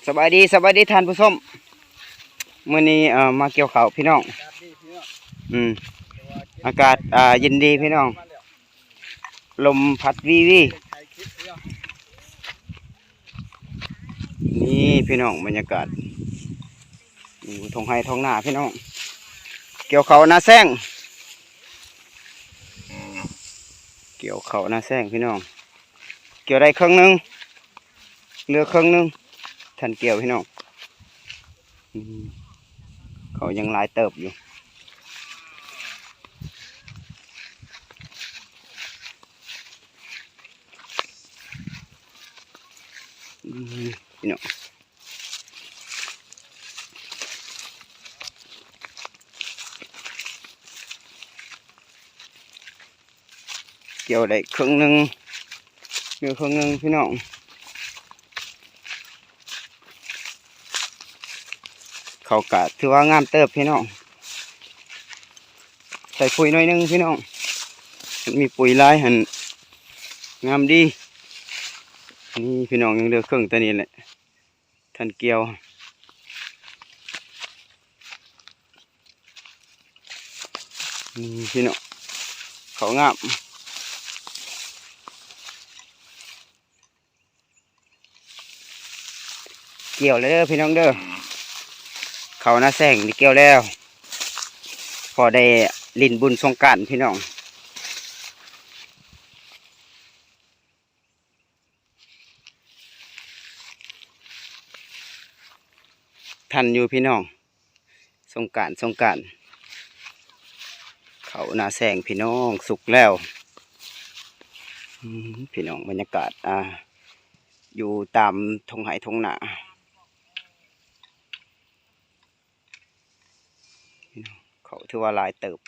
สบายดีท่านผู้ชมมื้อนี้มาเกี่ยวข้าวพี่น้องอากาศเย็นดีพี่น้องลมพัดวีนี่พี่น้องบรรยากาศท้องไร่ท้องนาพี่น้องเกี่ยวข้าวนาแซงเกี่ยวข้าวนาแซงพี่น้องเกี่ยวได้ครึ่งนึงเหลือครึ่งนึงท่านเกี่ยวพี่น้องเขายังลายเติบอยู่พี่น้องเกี่ยวได้ครึ่งนึงเหลือครึ่งนึงพี่น้องเขากะถือว่างามเติบพี่น้องใส่ปุ๋ยหน่อยนึงพี่น้องมีปุ๋ยลายหันงามดีนี่พี่น้องยังเหลือครึ่งตัวนี้แหละท่านเกี่ยวนี่พี่น้องเขางามเกี่ยวเลยเด้อพี่น้องเด้อเขาหน้าแซงนี่เกี่ยวแล้วพอได้ลิ้นบุญสงกรานต์พี่น้องทันอยู่พี่น้องสงกรานต์เขาหน้าแซงพี่น้องสุกแล้วพี่น้องบรรยากาศอยู่ตามทงไห่ทงนาเขาถือว่าลายเติบ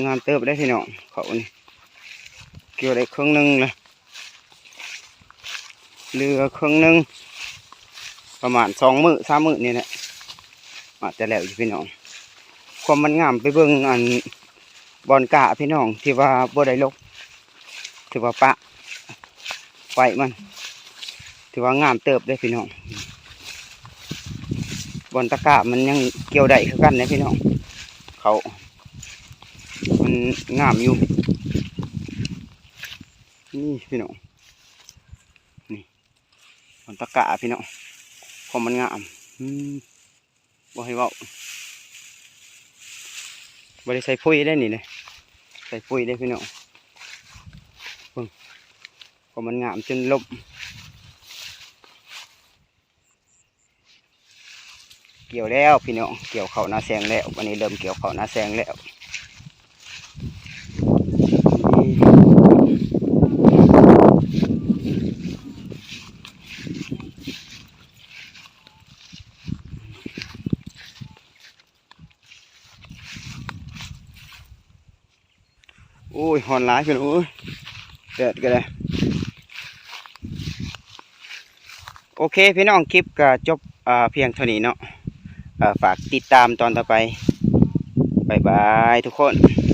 งานเติบได้พี่น้องเขานี่เกี่ยวได้ครึ่งนึงเลยเหลือครึ่งนึงประมาณ2 มื้อ3 มื้อนี่แหละอาจจะแล้วอยู่พี่น้องความมันงามไปเบิ่งอันบอนกะพี่น้องที่ว่าบ่ได้ลกถือว่าปะไฟมันถือว่างามเติบได้พี่น้องบอนตะกะมันยังเกี่ยวได้คือกันนะพี่น้องเขามันงามอยู่นี่พี่น้องนี่บอนตะกะพี่น้องความมันงามบ่ให้เว้าบ่ได้ใส่ปุ๋ยได้นี่เลยใส่ปุ๋ยได้พี่น้องความมันงามจนลบเกี่ยวแล้วพี่น้องเกี่ยวเขาหน้าแซงแล้ววันนี้เริ่มเกี่ยวเขาหน้าแซงแล้วโอ้ยหอนร้ายพี่น้องเดือดกันเลยโอเคพี่น้องคลิปก็จบเพียงเท่านี้เนาะฝากติดตามตอนต่อไปบ๊ายบายทุกคน